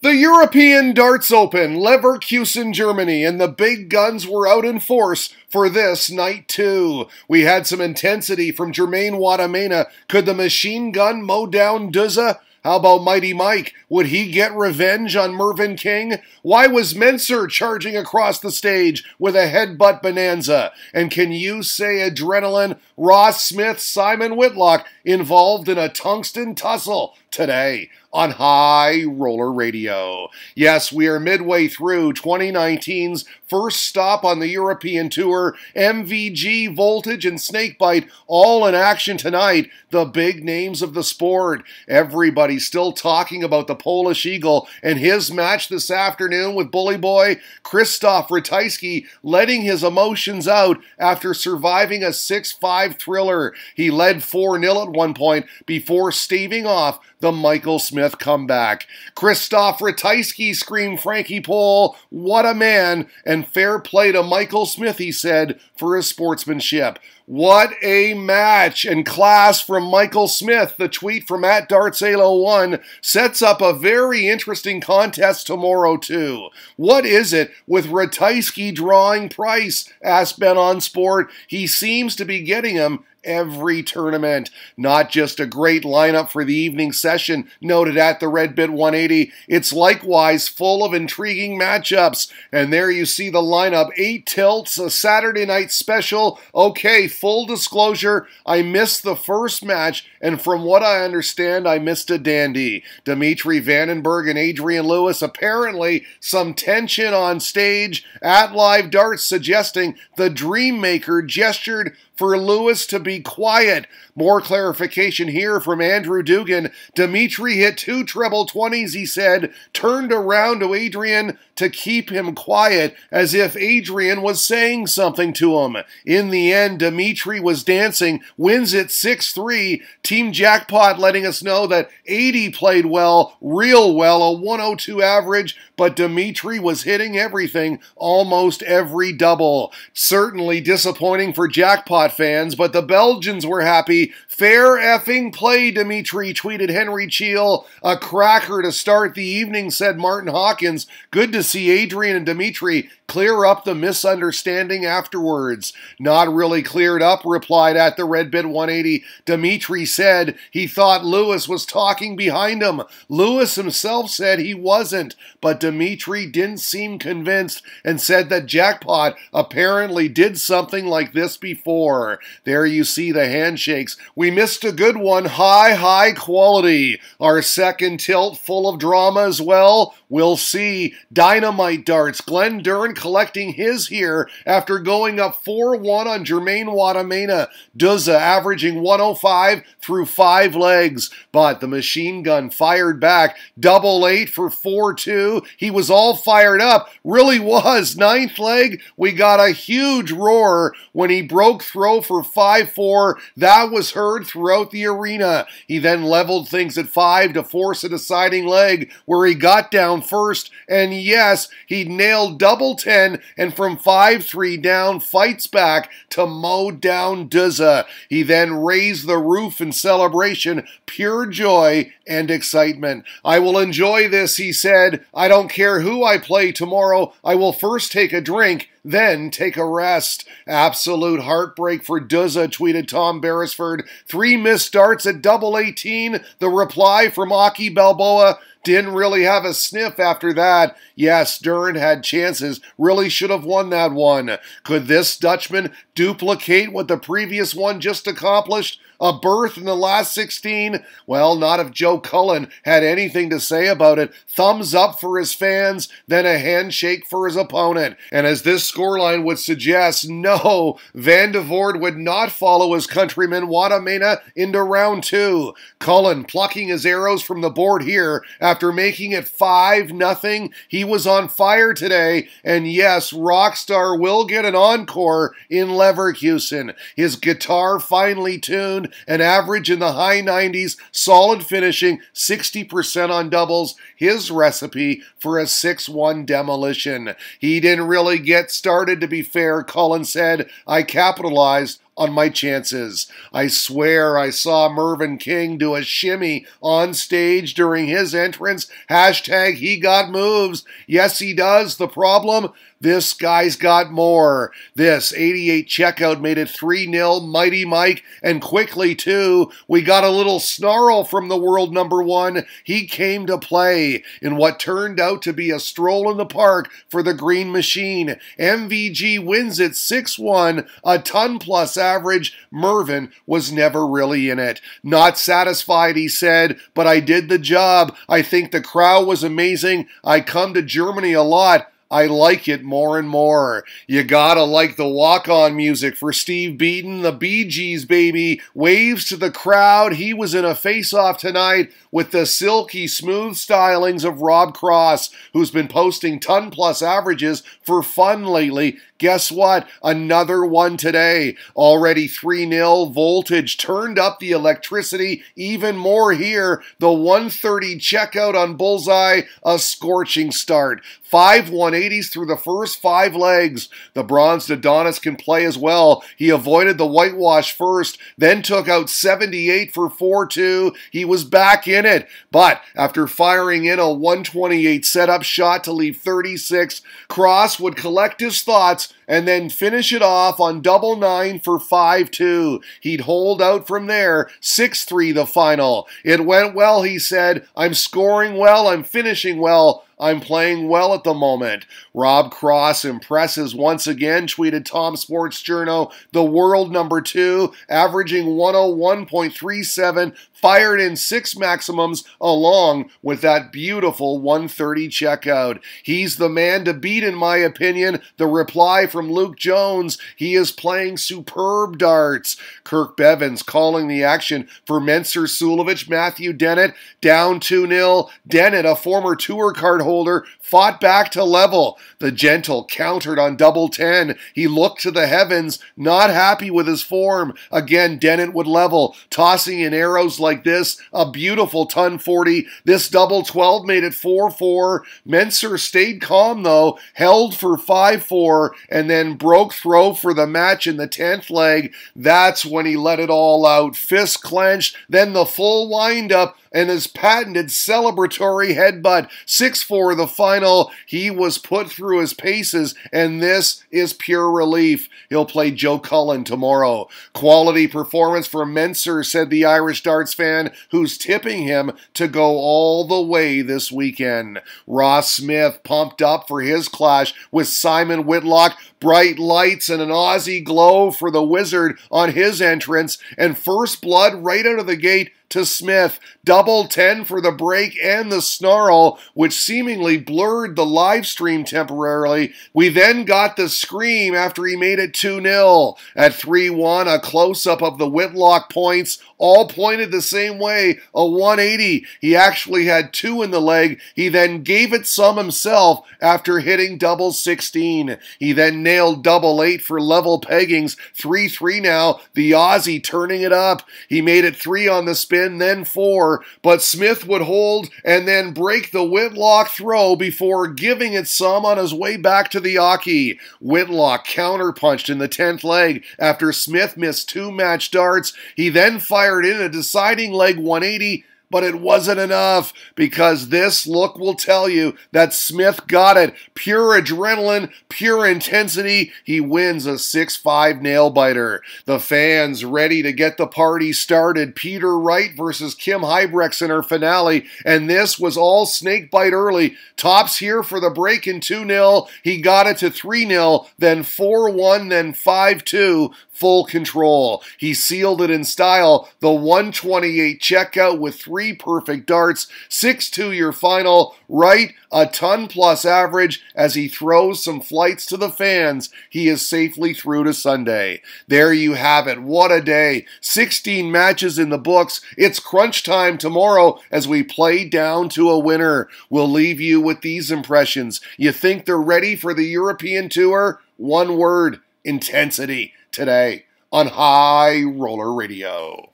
The European Darts Open, Leverkusen, Germany, and the big guns were out in force for this night too. We had some intensity from Germain Wadamena. Could the machine gun mow down Duzza? How about Mighty Mike? Would he get revenge on Mervyn King? Why was Menzies charging across the stage with a headbutt bonanza? And can you say adrenaline, Ross Smith, Simon Whitlock involved in a tungsten tussle today on High Roller Radio? Yes, we are midway through 2019's first stop on the European Tour. MVG, Voltage, and Snakebite all in action tonight. The big names of the sport. Everybody's still talking about the Polish Eagle and his match this afternoon with Bully Boy Krzysztof Ratajski letting his emotions out after surviving a 6-5 thriller. He led 4-0 at one point before staving off the Michael Smith comeback. Krzysztof Ratajski, screamed Frankie Pohl, what a man, and fair play to Michael Smith, he said, for his sportsmanship. What a match and class from Michael Smith. The tweet from @Darts801 sets up a very interesting contest tomorrow too. What is it with Ratajski drawing price? Asked Ben on Sport. He seems to be getting him every tournament. Not just a great lineup for the evening session, noted at the Red Bit 180. It's likewise full of intriguing matchups. And there you see the lineup. 8 tilts, a Saturday night special. Okay, full disclosure, I missed the first match, and from what I understand, I missed a dandy. Dimitri Vandenberg and Adrian Lewis, apparently some tension on stage. At Live Darts suggesting the Dreammaker gestured for Lewis to be quiet. More clarification here from Andrew Dugan. Dimitri hit 2 treble 20s, he said, turned around to Adrian to keep him quiet, as if Adrian was saying something to him. In the end, Dimitri was dancing, wins it 6-3. Team Jackpot letting us know that 80 played well, real well, a 102 average, but Dimitri was hitting everything, almost every double. Certainly disappointing for Jackpot fans, but the Belgians were happy. Fair effing play, Dimitri, tweeted Henry Cheel. A cracker to start the evening, said Martin Hawkins. Good to see Adrian and Dimitri clear up the misunderstanding afterwards. Not really cleared up, replied at the Red Bit 180. Dimitri said he thought Lewis was talking behind him. Lewis himself said he wasn't, but Dimitri didn't seem convinced and said that Jackpot apparently did something like this before. There you see the handshakes. We missed a good one. High quality. Our second tilt full of drama as well. We'll see. Dynamite darts. Glenn Dern collecting his here after going up 4-1 on Germain Wadamena. Duzza averaging 105 through 5 legs. But the machine gun fired back. 8-8 for 4-2. He was all fired up. Really was. 9th leg, we got a huge roar when he broke throw for 5-4. That was heard throughout the arena. He then leveled things at 5 to force a deciding leg where he got down first. And yes, he nailed double 10 and from 5-3 down fights back to mow down Duzza. He then raised the roof in celebration. Pure joy and excitement. I will enjoy this, he said. I don't care who I play tomorrow. I will first take a drink, then take a rest. Absolute heartbreak for Duzza, tweeted Tom Beresford. 3 missed darts at 18. The reply from Aki Balboa. Didn't really have a sniff after that. Yes, Dern had chances. Really should have won that one. Could this Dutchman duplicate what the previous one just accomplished? A berth in the last 16? Well, not if Joe Cullen had anything to say about it. Thumbs up for his fans, then a handshake for his opponent. And as this scoreline would suggest, no, Van de Voort would not follow his countryman Wadamena into round 2. Cullen plucking his arrows from the board here after making it 5-0. He was on fire today, and yes, Rockstar will get an encore in Leverkusen. His guitar finely tuned, an average in the high 90s, solid finishing, 60% on doubles, his recipe for a 6-1 demolition. He didn't really get started, to be fair, Cullen said. I capitalized on my chances. I swear I saw Mervyn King do a shimmy on stage during his entrance. Hashtag he got moves. Yes, he does. The problem? This guy's got more. This 88 checkout made it 3-0, Mighty Mike, and quickly too. We got a little snarl from the world number one. He came to play in what turned out to be a stroll in the park for the Green Machine. MVG wins it 6-1, a ton-plus average. Mervyn was never really in it. Not satisfied, he said, but I did the job. I think the crowd was amazing. I come to Germany a lot. I like it more and more. You gotta like the walk-on music for Steve Beaton, the Bee Gees, baby. Waves to the crowd. He was in a face-off tonight with the silky smooth stylings of Rob Cross, who's been posting ton-plus averages for fun lately. Guess what? Another one today. Already 3-0. Voltage turned up the electricity even more here. The 130 checkout on Bullseye, a scorching start. 5 180s through the first 5 legs. The bronze Adonis can play as well. He avoided the whitewash first, then took out 78 for 4-2. He was back in it. But after firing in a 128 setup shot to leave 36, Cross would collect his thoughts and then finish it off on double 9 for 5-2. He'd hold out from there, 6-3 the final. It went well, he said. I'm scoring well, I'm finishing well. I'm playing well at the moment. Rob Cross impresses once again, tweeted Tom Sports Journo. The world number 2, averaging 101.37, fired in 6 maximums along with that beautiful 130 checkout. He's the man to beat in my opinion. The reply from Luke Jones, he is playing superb darts. Kirk Bevins calling the action for Menzer Sulovich, Matthew Dennett, down 2-0. Dennett, a former tour card holder, fought back to level. The gentle countered on double 10. He looked to the heavens, not happy with his form. Again, Dennett would level, tossing in arrows like this, a beautiful ton 40. This double 12 made it 4-4. Menzer stayed calm though, held for 5-4, and then broke throw for the match in the 10th leg. That's when he let it all out. Fist clenched, then the full wind-up, and his patented celebratory headbutt. 6-4 the final. He was put through his paces, and this is pure relief. He'll play Joe Cullen tomorrow. Quality performance from Menzer, said the Irish darts fan, who's tipping him to go all the way this weekend. Ross Smith pumped up for his clash with Simon Whitlock. Bright lights and an Aussie glow for the Wizard on his entrance, and first blood right out of the gate to Smith. Double 10 for the break and the snarl, which seemingly blurred the live stream temporarily. We then got the scream after he made it 2-0. At 3-1, a close-up of the Whitlock points, all pointed the same way, a 180. He actually had 2 in the leg. He then gave it some himself after hitting double 16. He then nailed double 8 for level peggings, 3-3 now, the Aussie turning it up. He made it 3 on the spin, then 4, but Smith would hold and then break the Whitlock throw before giving it some on his way back to the Aki. Whitlock counterpunched in the 10th leg after Smith missed 2 match darts. He then fired in a deciding leg 180, but it wasn't enough because this look will tell you that Smith got it. Pure adrenaline, pure intensity. He wins a 6-5 nail-biter. The fans ready to get the party started. Peter Wright versus Kim Huybrechts in her finale, and this was all snakebite early. Tops here for the break in 2-0. He got it to 3-0, then 4-1, then 5-2. Full control. He sealed it in style. The 128 checkout with 3 perfect darts. 6-2 your final. Wright, a ton plus average as he throws some flights to the fans. He is safely through to Sunday. There you have it. What a day. 16 matches in the books. It's crunch time tomorrow as we play down to a winner. We'll leave you with these impressions. You think they're ready for the European Tour? One word: intensity. Today on High Roller Radio.